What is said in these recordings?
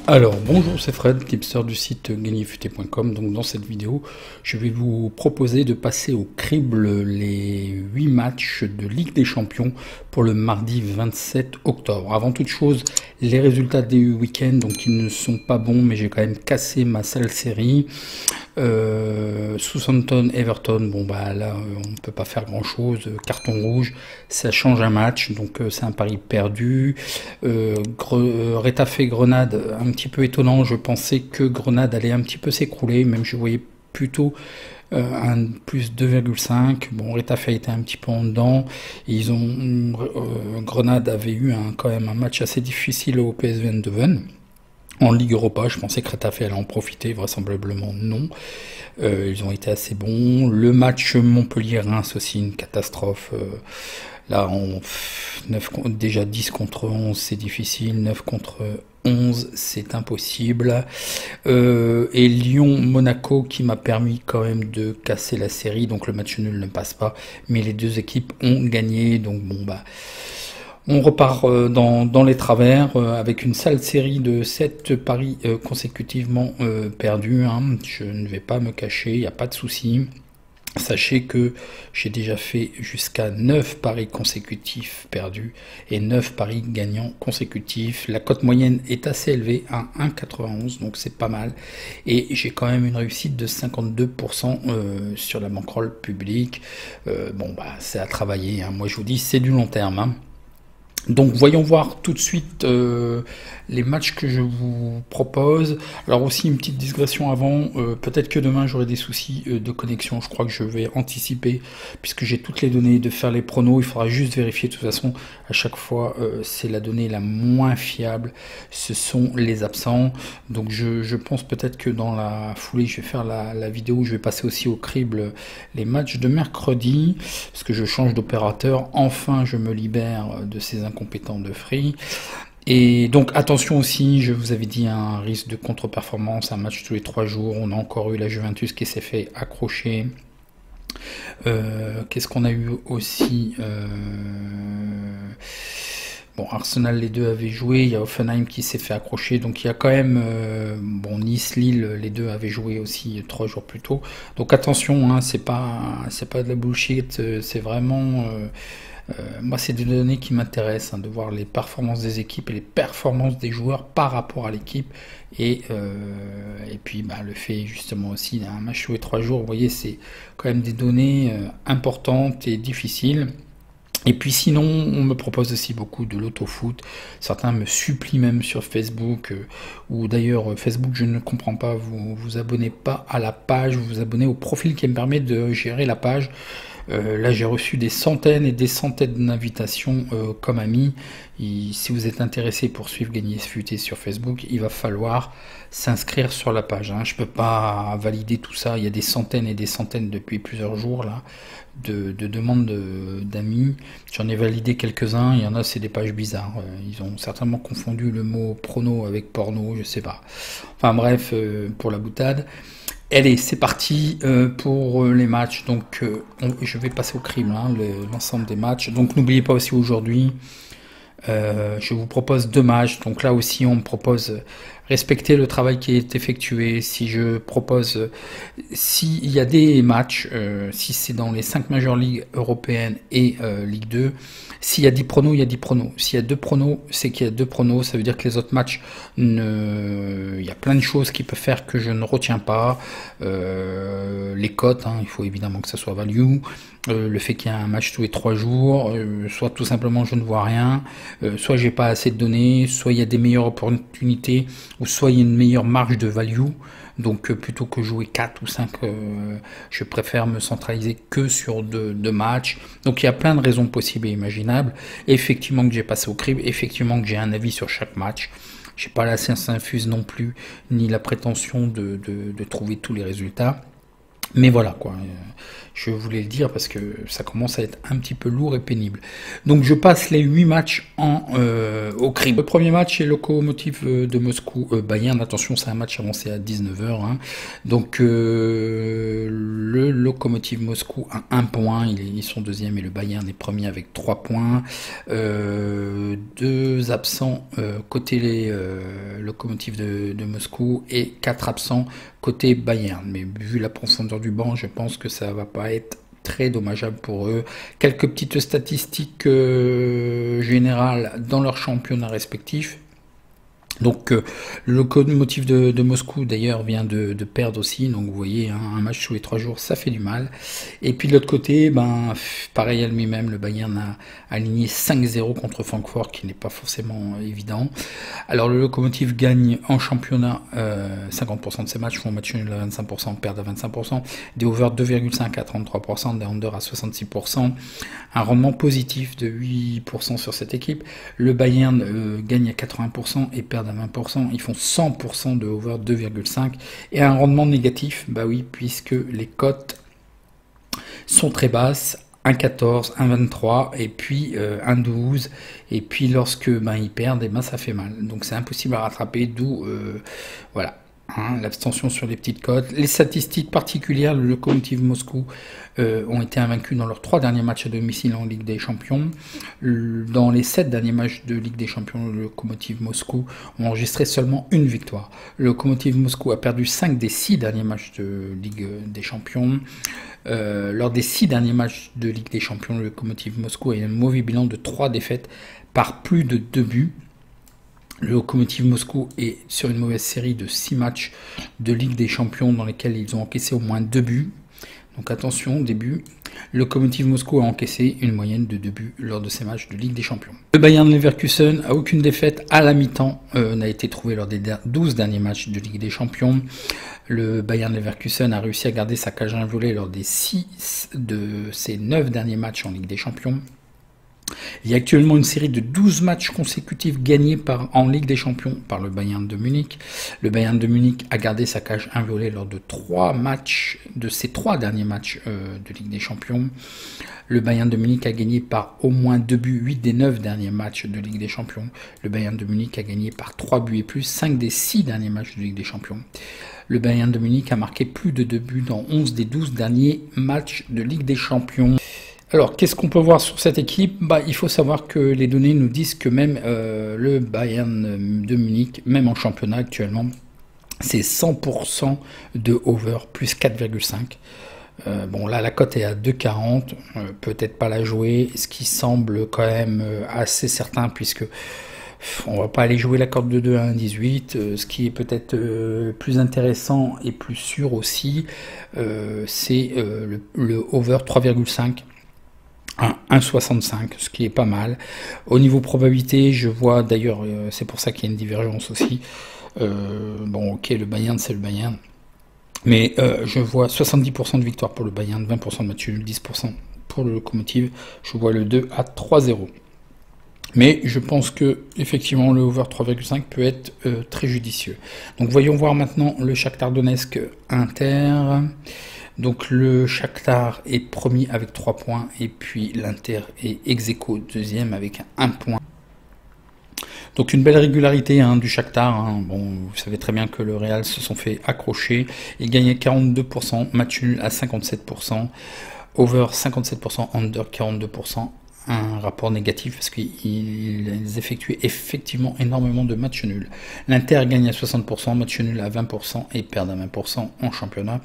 Alors bonjour, c'est Fred, tipster du site gagnerfuté.com. Donc dans cette vidéo, je vais vous proposer de passer au crible les 8 matchs de Ligue des Champions pour le mardi 27 octobre. Avant toute chose, les résultats des week-ends, donc ils ne sont pas bons, mais j'ai quand même cassé ma sale série. Southampton, Everton, bon bah là on ne peut pas faire grand chose, carton rouge, ça change un match, donc c'est un pari perdu. Retafe Grenade, un petit peu étonnant, je pensais que Grenade allait un petit peu s'écrouler, même je voyais plutôt un plus 2,5. Bon, Retafe a été un petit peu en dedans. Ils ont Grenade avait eu quand même un match assez difficile au PSV Eindhoven. En Ligue Europa, je pensais que Retafe allait en profiter, vraisemblablement non. Ils ont été assez bons. Le match Montpellier-Reims aussi, une catastrophe. Là, déjà 10 contre 11, c'est difficile. 9 contre 11, c'est impossible. Et Lyon-Monaco qui m'a permis quand même de casser la série. Donc le match nul ne passe pas. Mais les deux équipes ont gagné. Donc bon, bah... On repart dans les travers avec une sale série de 7 paris consécutivement perdus. Hein. Je ne vais pas me cacher, il n'y a pas de souci. Sachez que j'ai déjà fait jusqu'à 9 paris consécutifs perdus et 9 paris gagnants consécutifs. La cote moyenne est assez élevée à 1,91, donc c'est pas mal. Et j'ai quand même une réussite de 52% sur la bankroll publique. Bon, bah, c'est à travailler. Hein. Moi, je vous dis, c'est du long terme. Hein. Donc voyons voir tout de suite les matchs que je vous propose. Alors aussi une petite digression avant, peut-être que demain j'aurai des soucis de connexion, je crois que je vais anticiper puisque j'ai toutes les données de faire les pronos, il faudra juste vérifier de toute façon à chaque fois c'est la donnée la moins fiable, ce sont les absents. Donc je pense peut-être que dans la foulée je vais faire la vidéo où je vais passer aussi au crible les matchs de mercredi parce que je change d'opérateur, enfin je me libère de ces incompétents de Free. Et donc attention aussi, je vous avais dit un risque de contre-performance, un match tous les 3 jours, on a encore eu la Juventus qui s'est fait accrocher. Qu'est-ce qu'on a eu aussi Bon, Arsenal, les deux avaient joué, il y a Hoffenheim qui s'est fait accrocher, donc il y a quand même, bon, Nice-Lille, les deux avaient joué aussi 3 jours plus tôt. Donc attention, hein, c'est pas de la bullshit, c'est vraiment... moi, c'est des données qui m'intéressent, hein, de voir les performances des équipes et les performances des joueurs par rapport à l'équipe. Et puis, bah, le fait justement aussi d'un match tous les 3 jours, vous voyez, c'est quand même des données importantes et difficiles. Et puis sinon, on me propose aussi beaucoup de l'autofoot. Certains me supplient même sur Facebook, ou d'ailleurs Facebook, je ne comprends pas, vous vous abonnez pas à la page, vous vous abonnez au profil qui me permet de gérer la page. Là, j'ai reçu des centaines et des centaines d'invitations comme amis. Si vous êtes intéressé pour suivre Gagner Futé sur Facebook, il va falloir s'inscrire sur la page. Hein. Je peux pas valider tout ça. Il y a des centaines et des centaines depuis plusieurs jours là de demandes d'amis. J'en ai validé quelques-uns. Il y en a, c'est des pages bizarres. Ils ont certainement confondu le mot prono avec porno, je sais pas. Enfin bref, pour la boutade. Allez, c'est parti pour les matchs. Donc, je vais passer au crible, hein, l'ensemble des matchs. Donc, n'oubliez pas aussi aujourd'hui, je vous propose 2 matchs. Donc là aussi, on me propose respecter le travail qui est effectué. Si je propose, s'il y a des matchs, si c'est dans les 5 Major League européennes et Ligue 2, s'il y a 10 pronos, il y a 10 pronos. S'il y a 2 pronos, c'est qu'il y a 2 pronos. Ça veut dire que les autres matchs, il y a plein de choses qui peuvent faire que je ne retiens pas. Les cotes, hein, il faut évidemment que ça soit value. Le fait qu'il y a un match tous les 3 jours, soit tout simplement je ne vois rien, soit j'ai pas assez de données, soit il y a des meilleures opportunités, ou soit il y a une meilleure marge de value. Donc plutôt que jouer 4 ou 5, je préfère me centraliser que sur 2 matchs. Donc il y a plein de raisons possibles et imaginables. Effectivement que j'ai passé au crible, effectivement que j'ai un avis sur chaque match. J'ai pas la science infuse non plus, ni la prétention de trouver tous les résultats. Mais voilà, quoi. Je voulais le dire parce que ça commence à être un petit peu lourd et pénible. Donc je passe les 8 matchs au crime. Le premier match est Lokomotiv de Moscou Bayern. Attention, c'est un match avancé à 19h. Hein. Donc le Lokomotiv Moscou a 1 point. Ils sont deuxième et le Bayern est premier avec 3 points. 2 absents côté les Lokomotiv de Moscou et 4 absents côté Bayern. Mais vu la profondeur du banc, je pense que ça va pas être très dommageable pour eux. Quelques petites statistiques générales dans leurs championnats respectifs. Donc le Lokomotiv de Moscou d'ailleurs vient de perdre aussi, donc vous voyez hein, un match tous les 3 jours ça fait du mal. Et puis de l'autre côté, ben pareil à lui-même, le Bayern a aligné 5-0 contre Francfort, qui n'est pas forcément évident. Alors le Lokomotiv gagne en championnat 50% de ses matchs, font match nul à 25%, perdent à 25%, des over 2,5 à 33%, des under à 66%, un rendement positif de 8% sur cette équipe. Le Bayern gagne à 80% et perd à 20%, ils font 100% de over 2,5 et un rendement négatif, bah oui, puisque les cotes sont très basses, 1,14, 1,23 et puis 1,12 et puis lorsque ils perdent, et ça fait mal, donc c'est impossible à rattraper, d'où voilà. Hein, l'abstention sur les petites cotes. Les statistiques particulières, le Lokomotiv Moscou ont été invaincus dans leurs 3 derniers matchs à domicile en Ligue des Champions. Dans les 7 derniers matchs de Ligue des Champions, le Lokomotiv Moscou ont enregistré seulement 1 victoire. Le Lokomotiv Moscou a perdu 5 des 6 derniers matchs de Ligue des Champions. Lors des 6 derniers matchs de Ligue des Champions, le Lokomotiv Moscou a eu un mauvais bilan de 3 défaites par plus de 2 buts. Le Lokomotiv Moscou est sur une mauvaise série de 6 matchs de Ligue des Champions dans lesquels ils ont encaissé au moins 2 buts. Donc attention, début. Le Lokomotiv Moscou a encaissé une moyenne de 2 buts lors de ces matchs de Ligue des Champions. Le Bayern Leverkusen a aucune défaite à la mi-temps, n'a été trouvé lors des 12 derniers matchs de Ligue des Champions. Le Bayern Leverkusen a réussi à garder sa cage inviolée lors des 6 de ses 9 derniers matchs en Ligue des Champions. Il y a actuellement une série de 12 matchs consécutifs gagnés en Ligue des Champions par le Bayern de Munich. Le Bayern de Munich a gardé sa cage inviolée lors de 3 matchs, de ses 3 derniers matchs de Ligue des Champions. Le Bayern de Munich a gagné par au moins 2 buts 8 des 9 derniers matchs de Ligue des Champions. Le Bayern de Munich a gagné par 3 buts et plus 5 des 6 derniers matchs de Ligue des Champions. Le Bayern de Munich a marqué plus de 2 buts dans 11 des 12 derniers matchs de Ligue des Champions. Alors, qu'est-ce qu'on peut voir sur cette équipe? Il faut savoir que les données nous disent que même le Bayern de Munich, même en championnat actuellement, c'est 100% de over, plus 4,5. Bon, là, la cote est à 2,40, peut-être pas la jouer, ce qui semble quand même assez certain, puisque on va pas aller jouer la cote de 2 à 1,18. Ce qui est peut-être plus intéressant et plus sûr aussi, c'est le over 3,5. 1,65, ce qui est pas mal. Au niveau probabilité, je vois d'ailleurs, c'est pour ça qu'il y a une divergence aussi. Bon, ok, le Bayern, c'est le Bayern. Mais je vois 70% de victoire pour le Bayern, 20% de match nul, 10% pour le Lokomotiv. Je vois le 2 à 3,0. Mais je pense que effectivement le over 3,5 peut être très judicieux. Donc voyons voir maintenant le Shakhtar Donetsk Inter. Donc le Shakhtar est premier avec 3 points et puis l'Inter est ex-aequo deuxième avec 1 point. Donc une belle régularité du Shakhtar. Bon, vous savez très bien que le Real se sont fait accrocher. Ils gagnent à 42%, match nul à 57%, over 57%, under 42%. Un rapport négatif parce qu'ils effectuent effectivement énormément de matchs nuls. L'Inter gagne à 60%, match nul à 20% et perdent à 20% en championnat.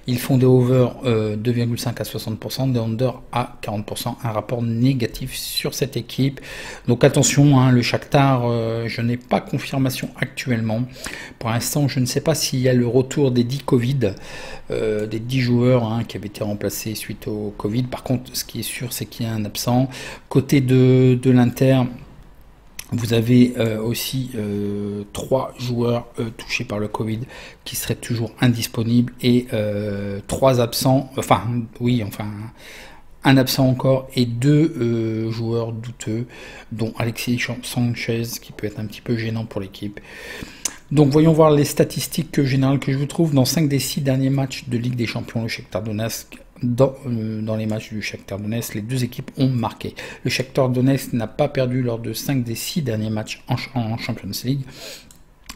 Ils font des over 2,5 à 60%, des under à 40%, un rapport négatif sur cette équipe. Donc attention, le Shakhtar, je n'ai pas confirmation actuellement. Pour l'instant, je ne sais pas s'il y a le retour des 10 Covid, des 10 joueurs qui avaient été remplacés suite au Covid. Par contre, ce qui est sûr, c'est qu'il y a un absent. Côté de l'Inter, vous avez aussi 3 joueurs touchés par le Covid qui seraient toujours indisponibles et 3 absents, un absent encore et 2 joueurs douteux, dont Alexis Sanchez qui peut être un petit peu gênant pour l'équipe. Donc voyons voir les statistiques générales que je vous trouve. Dans 5 des 6 derniers matchs de Ligue des Champions, le Shakhtar Donetsk, dans les matchs du Shakhtar Donetsk, les deux équipes ont marqué. Le Shakhtar Donetsk n'a pas perdu lors de 5 des 6 derniers matchs en Champions League.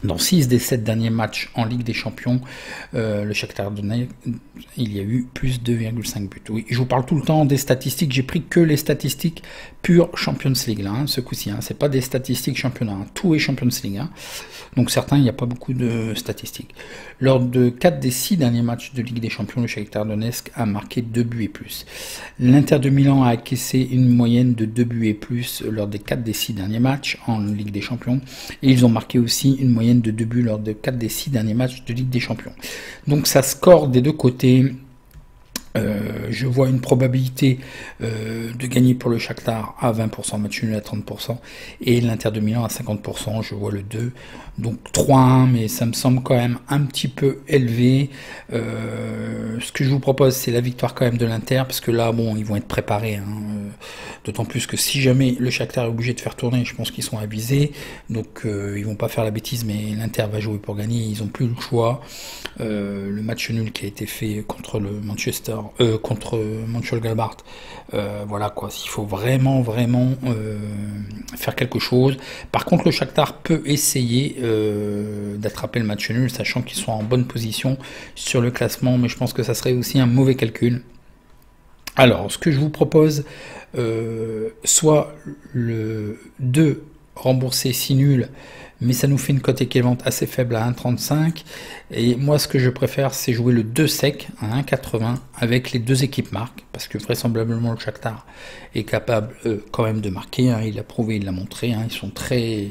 Dans 6 des 7 derniers matchs en Ligue des Champions, le Shakhtar Donetsk, il y a eu plus 2,5 buts. Oui, je vous parle tout le temps des statistiques, j'ai pris que les statistiques pure Champions League, là, ce coup-ci. C'est pas des statistiques championnat, tout est Champions League. Donc certains, il n'y a pas beaucoup de statistiques. Lors de 4 des 6 derniers matchs de Ligue des Champions, le Shakhtar Donetsk a marqué 2 buts et plus. L'Inter de Milan a acquissé une moyenne de 2 buts et plus lors des 4 des 6 derniers matchs en Ligue des Champions. Et ils ont marqué aussi une moyenne de 2 buts lors de 4 des 6 derniers matchs de Ligue des Champions. Donc ça score des deux côtés. Je vois une probabilité de gagner pour le Shakhtar à 20%, match nul à 30%, et l'Inter de Milan à 50%, je vois le 2. Donc 3-1, mais ça me semble quand même un petit peu élevé. Ce que je vous propose, c'est la victoire quand même de l'Inter, parce que là, bon, ils vont être préparés. D'autant plus que si jamais le Shakhtar est obligé de faire tourner, je pense qu'ils sont avisés. Donc ils vont pas faire la bêtise, mais l'Inter va jouer pour gagner, ils ont plus le choix. Le match nul qui a été fait contre le contre Mönchengladbach, voilà quoi, il faut vraiment faire quelque chose. Par contre, le Shakhtar peut essayer d'attraper le match nul, sachant qu'ils sont en bonne position sur le classement, mais je pense que ça serait aussi un mauvais calcul. Alors, ce que je vous propose, soit le 2 remboursé si nul, mais ça nous fait une cote équivalente assez faible à 1,35. Et moi, ce que je préfère, c'est jouer le 2 sec à 1,80 avec les deux équipes marques, parce que vraisemblablement le Shakhtar est capable quand même de marquer. Il l'a prouvé, il l'a montré. Ils sont très...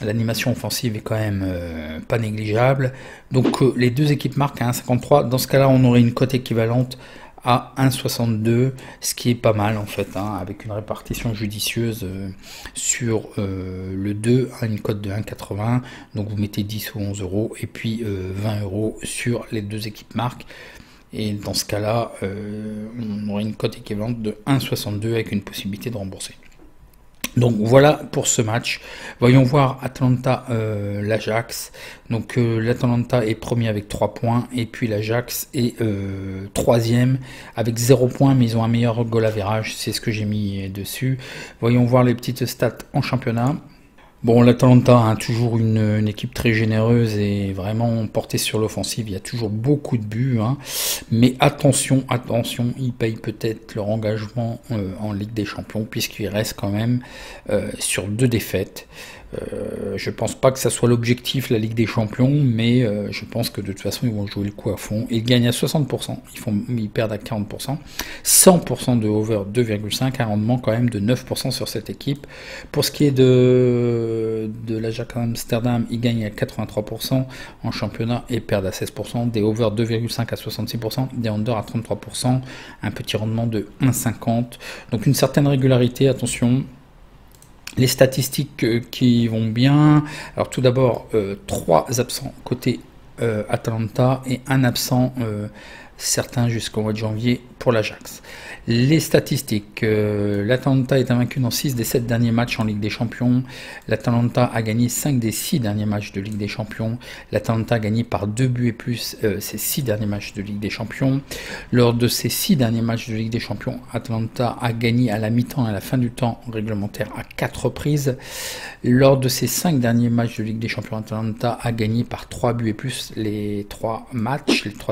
L'animation offensive est quand même pas négligeable. Donc les deux équipes marquent à 1,53. Dans ce cas-là, on aurait une cote équivalente à 1,62, ce qui est pas mal en fait, avec une répartition judicieuse sur le 2 à une cote de 1,80. Donc vous mettez 10 ou 11 euros et puis 20 euros sur les deux équipes marques. Et dans ce cas-là, on aurait une cote équivalente de 1,62 avec une possibilité de rembourser. Donc voilà pour ce match. Voyons voir Atalanta l'Ajax. Donc l'Atalanta est premier avec 3 points et puis l'Ajax est troisième avec 0 points, mais ils ont un meilleur goal average, c'est ce que j'ai mis dessus. Voyons voir les petites stats en championnat. Bon, l'Atalanta a toujours une équipe très généreuse et vraiment portée sur l'offensive. Il y a toujours beaucoup de buts, mais attention, ils payent peut-être leur engagement en Ligue des Champions puisqu'ils restent quand même sur 2 défaites. Je pense pas que ça soit l'objectif, la Ligue des Champions, mais je pense que de toute façon ils vont jouer le coup à fond. Ils gagnent à 60%, ils perdent à 40%, 100% de over 2,5, un rendement quand même de 9% sur cette équipe. Pour ce qui est de l'Ajax Amsterdam, ils gagnent à 83% en championnat et perdent à 16%, des over 2,5 à 66%, des under à 33%, un petit rendement de 1,50. Donc une certaine régularité, attention. Les statistiques qui vont bien. Alors tout d'abord, 3 absents côté Atalanta et un absent certain jusqu'au mois de janvier pour l'Ajax. Les statistiques, l'Atalanta est invaincu dans 6 des 7 derniers matchs en Ligue des Champions. L'Atalanta a gagné 5 des 6 derniers matchs de Ligue des Champions. L'Atalanta a gagné par 2 buts et plus ces 6 derniers matchs de Ligue des Champions. Lors de ces 6 derniers matchs de Ligue des Champions, Atalanta a gagné à la mi-temps et à la fin du temps réglementaire à 4 reprises. Lors de ces 5 derniers matchs de Ligue des Champions, Atalanta a gagné par 3 buts et plus les 3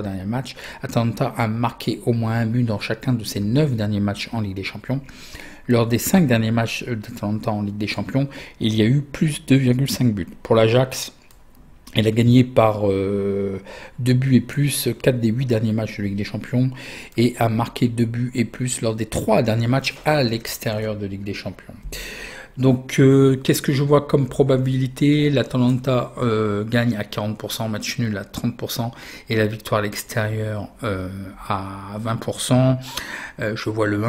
derniers matchs. Atalanta a marqué au moins un but dans chacun de ces 9 derniers matchs en Ligue des Champions. Lors des 5 derniers matchs d'Atalanta en Ligue des Champions, il y a eu plus 2,5 buts. Pour l'Ajax, elle a gagné par 2 buts et plus 4 des 8 derniers matchs de Ligue des Champions et a marqué 2 buts et plus lors des 3 derniers matchs à l'extérieur de Ligue des Champions. Donc, qu'est-ce que je vois comme probabilité? L'Atalanta gagne à 40%, match nul à 30% et la victoire à l'extérieur à 20%. Je vois le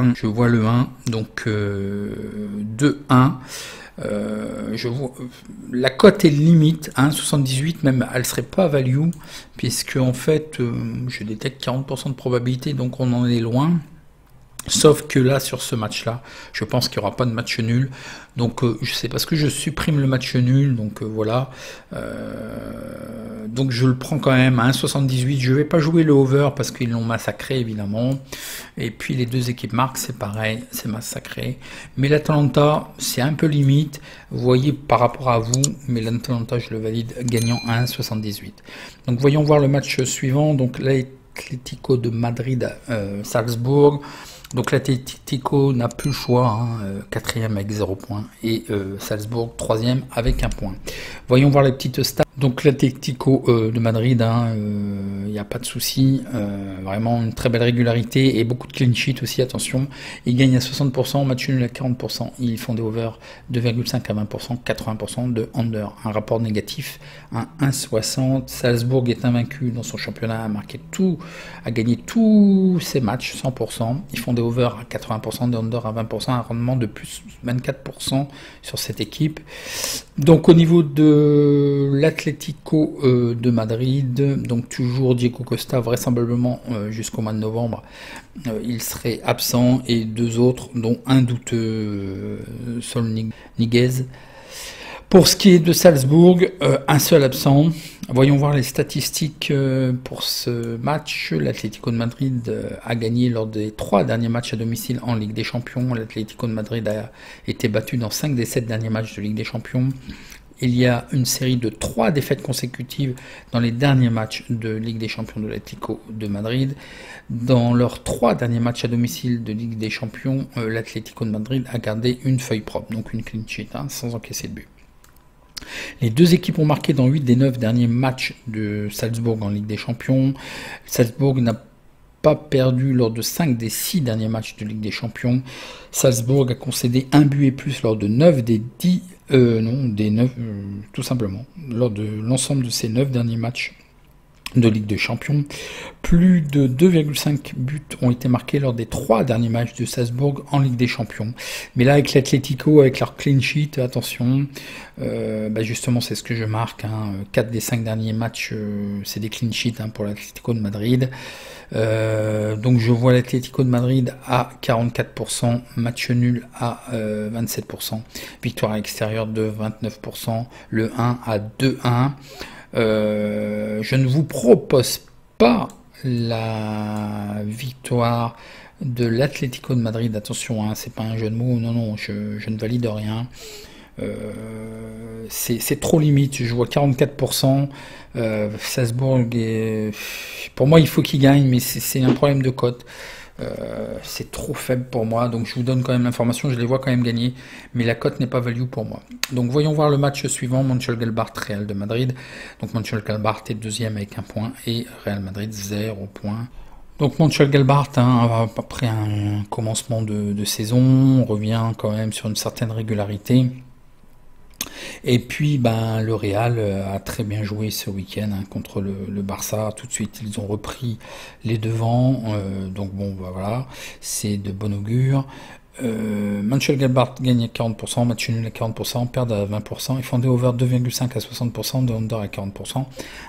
1, donc 2-1. Je vois, la cote est limite à 1,78, même elle serait pas value, puisque en fait je détecte 40% de probabilité, donc on en est loin. Sauf que là, sur ce match-là, je pense qu'il n'y aura pas de match nul. Donc, c'est parce que je supprime le match nul. Donc, voilà. Donc, je le prends quand même à 1,78. Je ne vais pas jouer le over parce qu'ils l'ont massacré, évidemment. Et puis, les deux équipes marquent, c'est pareil. C'est massacré. Mais l'Atalanta, c'est un peu limite. Vous voyez, par rapport à vous. Mais l'Atalanta, je le valide, gagnant à 1,78. Donc, voyons voir le match suivant. Donc, l'Atlético de Madrid, Salzbourg. Donc l'Atlético n'a plus le choix, hein, quatrième avec 0 points et Salzbourg troisième avec 1 point. Voyons voir les petites stats. Donc l'Atlético de Madrid, il n'y a pas de souci, vraiment une très belle régularité et beaucoup de clean sheet aussi, attention. Ils gagnent à 60%, match nul à 40%, ils font des over 2,5 à 20%, 80% de under. Un rapport négatif, un 1,60. Salzbourg est invaincu dans son championnat, a gagné tous ses matchs, 100%. Ils font des over à 80%, des under à 20%, un rendement de plus 24% sur cette équipe. Donc au niveau de l'Atlético de Madrid, donc toujours Diego Costa vraisemblablement jusqu'au mois de novembre, il serait absent et deux autres dont un douteux, Sol Niguez. Pour ce qui est de Salzbourg, un seul absent. Voyons voir les statistiques pour ce match. L'Atlético de Madrid a gagné lors des 3 derniers matchs à domicile en Ligue des Champions. L'Atlético de Madrid a été battu dans 5 des 7 derniers matchs de Ligue des Champions. Il y a une série de 3 défaites consécutives dans les derniers matchs de Ligue des Champions de l'Atlético de Madrid. Dans leurs 3 derniers matchs à domicile de Ligue des Champions, l'Atlético de Madrid a gardé une feuille propre, donc une clean sheet, sans encaisser de but. Les deux équipes ont marqué dans 8 des 9 derniers matchs de Salzbourg en Ligue des Champions. Salzbourg n'a pas perdu lors de 5 des 6 derniers matchs de Ligue des Champions. Salzbourg a concédé un but et plus lors de 9 des 10... des 9, tout simplement. Lors de l'ensemble de ces 9 derniers matchs de Ligue des Champions. Plus de 2,5 buts ont été marqués lors des 3 derniers matchs de Salzbourg en Ligue des Champions. Mais là, avec l'Atlético, avec leur clean sheet, attention, justement, c'est ce que je marque. 4 des 5 derniers matchs, c'est des clean sheets pour l'Atlético de Madrid. Donc je vois l'Atlético de Madrid à 44%, match nul à 27%, victoire à l'extérieur de 29%, le 1 à 2-1. Je ne vous propose pas la victoire de l'Atlético de Madrid, attention, c'est pas un jeu de mots, non, je ne valide rien. C'est trop limite, je vois 44%. Salzbourg, pour moi il faut qu'il gagne, mais c'est un problème de cote. C'est trop faible pour moi, donc je vous donne quand même l'information, je les vois quand même gagner, mais la cote n'est pas value pour moi. Donc voyons voir le match suivant, Mönchengladbach Real de Madrid. Donc Mönchengladbach est deuxième avec 1 point et Real Madrid 0 point. Donc Mönchengladbach, après un commencement de saison, on revient quand même sur une certaine régularité. Et puis le Real a très bien joué ce week-end contre le Barça. Tout de suite ils ont repris les devants, donc bon voilà, c'est de bon augure. Mönchengladbach gagne à 40%, match nul à 40%, perdent à 20%, ils font des over 2,5 à 60%, des under à 40%.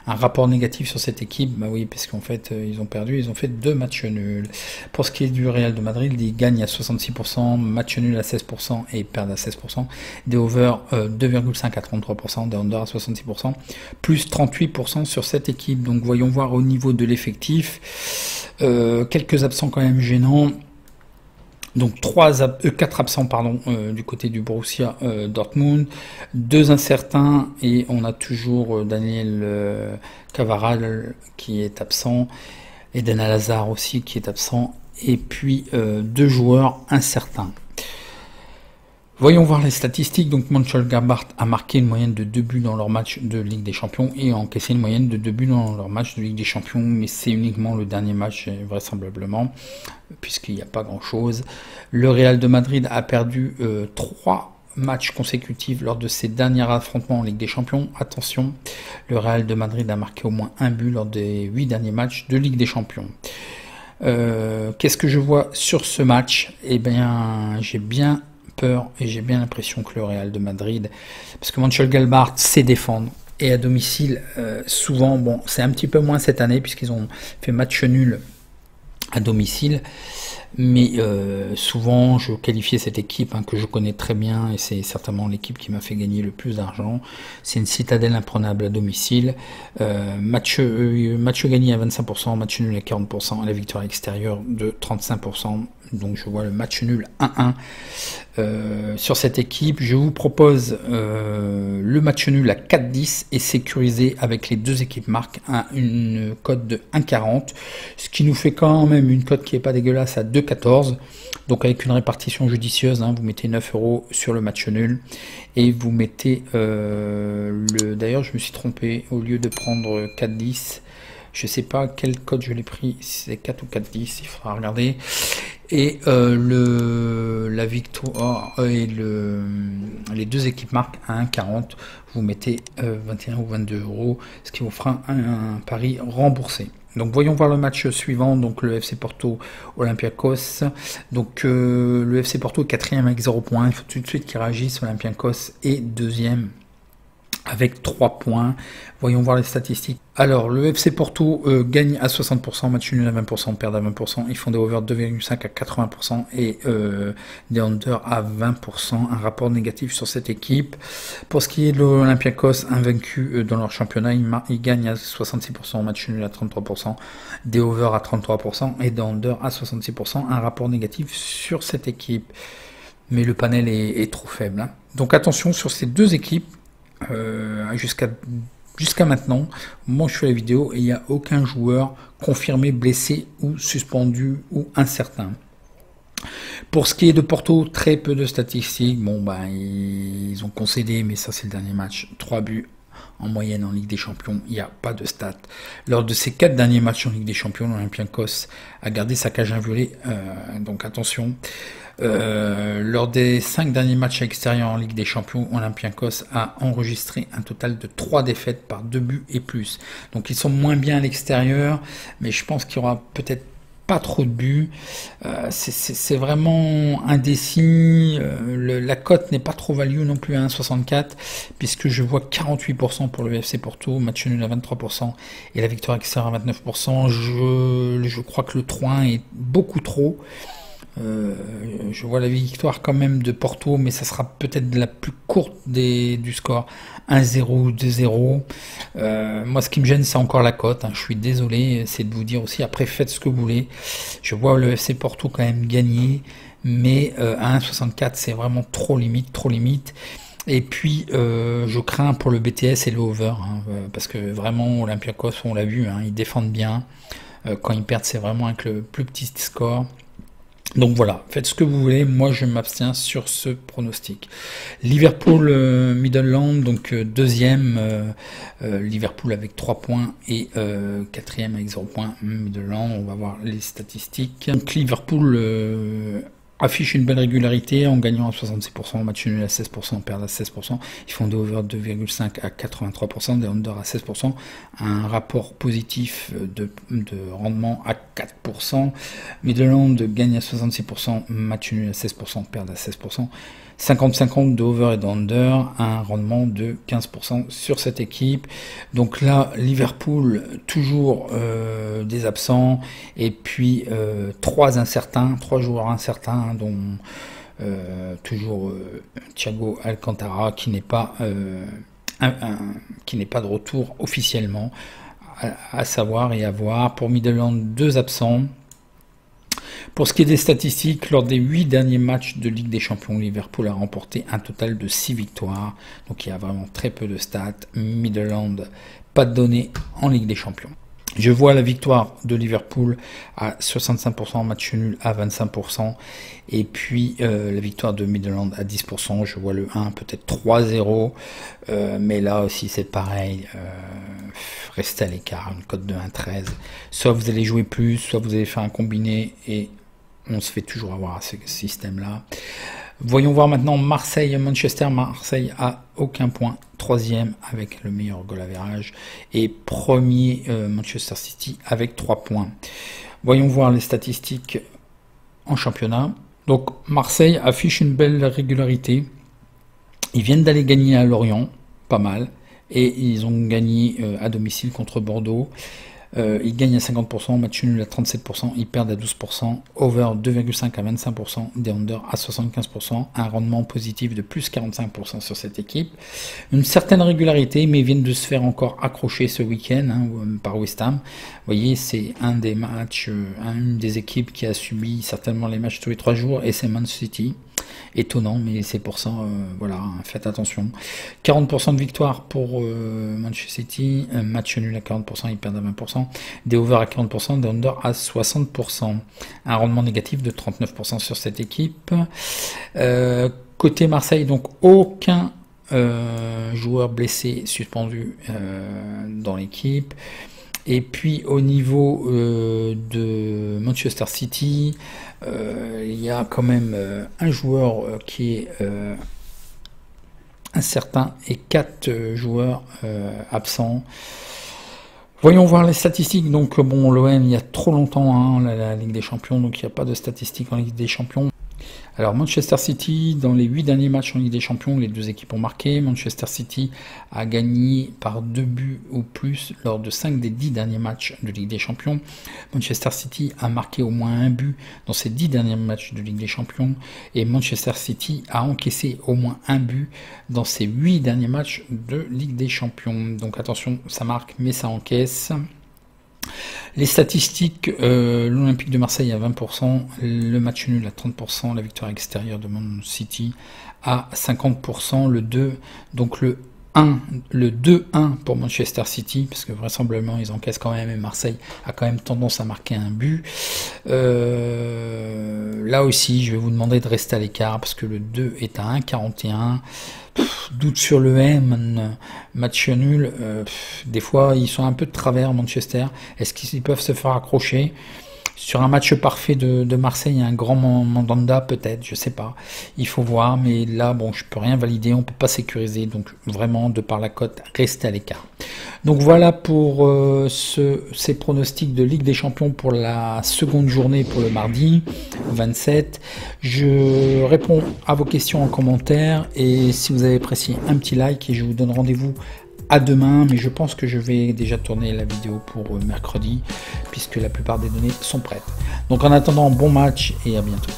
Un rapport négatif sur cette équipe, oui, parce qu'en fait ils ont perdu, ils ont fait 2 matchs nuls. Pour ce qui est du Real de Madrid, ils gagnent à 66%, match nul à 16% et perdent à 16%. Des over 2,5 à 33%, des under à 66%, plus 38% sur cette équipe. Donc voyons voir au niveau de l'effectif, quelques absents quand même gênants. Donc 4 absents du côté du Borussia Dortmund, 2 incertains et on a toujours Daniel Cavaral qui est absent, Eden Hazard aussi qui est absent, et puis 2 joueurs incertains. Voyons voir les statistiques. Donc Mönchengladbach a marqué une moyenne de 2 buts dans leur match de Ligue des Champions et a encaissé une moyenne de 2 buts dans leur match de Ligue des Champions, mais c'est uniquement le dernier match vraisemblablement, puisqu'il n'y a pas grand chose. Le Real de Madrid a perdu 3 matchs consécutifs lors de ses derniers affrontements en Ligue des Champions. Attention, le Real de Madrid a marqué au moins 1 but lors des 8 derniers matchs de Ligue des Champions. Qu'est-ce que je vois sur ce match? J'ai bien peur et j'ai bien l'impression que le Real de Madrid, parce que Mönchengladbach sait défendre et à domicile souvent, c'est un petit peu moins cette année puisqu'ils ont fait match nul à domicile. Mais souvent, je qualifiais cette équipe que je connais très bien, et c'est certainement l'équipe qui m'a fait gagner le plus d'argent. C'est une citadelle imprenable à domicile. Match gagné à 25%, match nul à 40%, et la victoire extérieure de 35%. Donc je vois le match nul 1-1 sur cette équipe. Je vous propose le match nul à 4-10 et sécurisé avec les deux équipes marques une cote de 1,40, ce qui nous fait quand même une cote qui est pas dégueulasse à 2,14. Donc avec une répartition judicieuse, vous mettez 9 € sur le match nul et vous mettez d'ailleurs je me suis trompé, au lieu de prendre 4,10, je sais pas quel code je l'ai pris, si c'est 4 ou 4,10, il faudra regarder. Et la victoire et les deux équipes marquent à 1,40, vous mettez 21 ou 22 €, ce qui vous fera un pari remboursé. Donc voyons voir le match suivant, donc le FC Porto Olympiakos. Donc le FC Porto est 4e avec 0 points, il faut tout de suite qu'il réagisse. Olympiakos est 2e avec 3 points. Voyons voir les statistiques. Alors, le FC Porto gagne à 60%, match nul à 20%, perd à 20%. Ils font des over 2,5 à 80% et des under à 20%. Un rapport négatif sur cette équipe. Pour ce qui est de l'Olympiakos, invaincu dans leur championnat, ils gagnent à 66%, match nul à 33%, des over à 33% et des under à 66%. Un rapport négatif sur cette équipe. Mais le panel est trop faible. Donc attention sur ces deux équipes. Jusqu'à maintenant, moi je fais la vidéo et il n'y a aucun joueur confirmé blessé ou suspendu ou incertain. Pour ce qui est de Porto, très peu de statistiques. Ils ont concédé, mais ça c'est le dernier match, 3 buts en moyenne en Ligue des Champions, il n'y a pas de stats. Lors de ces 4 derniers matchs en Ligue des Champions, l'Olympiakos a gardé sa cage inviolée, donc attention. Lors des 5 derniers matchs extérieurs en Ligue des Champions, Olympiakos a enregistré un total de 3 défaites par 2 buts et plus. Donc ils sont moins bien à l'extérieur, mais je pense qu'il y aura peut-être pas trop de buts. C'est vraiment indécis. La cote n'est pas trop value non plus à 1,64, puisque je vois 48% pour le FC Porto, match nul à 23% et la victoire extérieure à 29%. Je crois que le 3-1 est beaucoup trop. Je vois la victoire quand même de Porto, mais ça sera peut-être la plus courte du score, 1-0, 2-0. Moi ce qui me gêne c'est encore la cote, je suis désolé, c'est de vous dire aussi, après faites ce que vous voulez. Je vois le FC Porto quand même gagner, mais à 1,64 c'est vraiment trop limite. Et puis je crains pour le BTS et le over, parce que vraiment Olympiakos, on l'a vu, ils défendent bien. Quand ils perdent c'est vraiment avec le plus petit score. Donc voilà, faites ce que vous voulez, moi je m'abstiens sur ce pronostic. Liverpool Midland, donc deuxième, Liverpool avec 3 points et quatrième avec 0 points, Midland, on va voir les statistiques. Donc Liverpool affiche une belle régularité en gagnant à 66%, match nul à 16%, perdent à 16%. Ils font des over 2,5 à 83%, des under à 16%, un rapport positif de rendement à 4%. Midland gagne à 66%, match nul à 16%, perdent à 16%. 50-50 de over et d'under, un rendement de 15% sur cette équipe. Donc là, Liverpool, toujours des absents, et puis 3 joueurs incertains, dont toujours Thiago Alcantara, qui n'est pas de retour officiellement, à savoir et à voir. Pour Midland, 2 absents. Pour ce qui est des statistiques, lors des 8 derniers matchs de Ligue des Champions, Liverpool a remporté un total de 6 victoires. Donc il y a vraiment très peu de stats. Midland, pas de données en Ligue des Champions. Je vois la victoire de Liverpool à 65%, match nul à 25%, et puis la victoire de Midland à 10%, je vois le 1, peut-être 3-0, mais là aussi c'est pareil, restez à l'écart, une cote de 1,13, soit vous allez jouer plus, soit vous allez faire un combiné, et on se fait toujours avoir à ce système-là. Voyons voir maintenant Marseille-Manchester. Marseille a aucun point, 3e avec le meilleur goal average, et premier Manchester City avec 3 points. Voyons voir les statistiques en championnat. Donc Marseille affiche une belle régularité. Ils viennent d'aller gagner à Lorient, pas mal, et ils ont gagné à domicile contre Bordeaux. Ils gagnent à 50%, match nul à 37%, ils perdent à 12%, over 2,5 à 25%, des under à 75%, un rendement positif de plus 45% sur cette équipe. Une certaine régularité, mais ils viennent de se faire encore accrocher ce week-end par West Ham. Vous voyez, c'est un des matchs, une des équipes qui a subi certainement les matchs tous les 3 jours, et c'est Man City. Étonnant, mais c'est pour ça, voilà, faites attention. 40% de victoire pour Manchester City, un match nul à 40%, ils perdent à 20%, des over à 40%, des under à 60%. Un rendement négatif de 39% sur cette équipe. Côté Marseille, donc aucun joueur blessé, suspendu dans l'équipe. Et puis au niveau de Manchester City, il y a quand même un joueur qui est incertain et 4 joueurs absents. Voyons voir les statistiques. Donc bon, l'OM, il y a trop longtemps la Ligue des Champions, donc il n'y a pas de statistiques en Ligue des Champions. Alors Manchester City, dans les 8 derniers matchs en Ligue des Champions, les 2 équipes ont marqué. Manchester City a gagné par 2 buts ou plus lors de 5 des 10 derniers matchs de Ligue des Champions. Manchester City a marqué au moins un but dans ces 10 derniers matchs de Ligue des Champions. Et Manchester City a encaissé au moins un but dans ces 8 derniers matchs de Ligue des Champions. Donc attention, ça marque mais ça encaisse. Les statistiques, l'Olympique de Marseille à 20%, le match nul à 30%, la victoire extérieure de Man City à 50%, le 2, donc le 2-1 pour Manchester City, parce que vraisemblablement ils encaissent quand même, et Marseille a quand même tendance à marquer un but. Là aussi, je vais vous demander de rester à l'écart, parce que le 2 est à 1,41. Doute sur le M, match nul. Des fois, ils sont un peu de travers, Manchester. Est-ce qu'ils peuvent se faire accrocher? Sur un match parfait de Marseille, il y a un grand Mandanda, peut-être, je sais pas. Il faut voir, mais là, bon, je peux rien valider, on peut pas sécuriser. Donc, vraiment, de par la cote, restez à l'écart. Donc, voilà pour ces pronostics de Ligue des Champions pour la seconde journée, pour le mardi 27. Je réponds à vos questions en commentaire. Et si vous avez apprécié, un petit like, et je vous donne rendez-vous à demain, mais je pense que je vais déjà tourner la vidéo pour mercredi, puisque la plupart des données sont prêtes. Donc en attendant, bon match et à bientôt.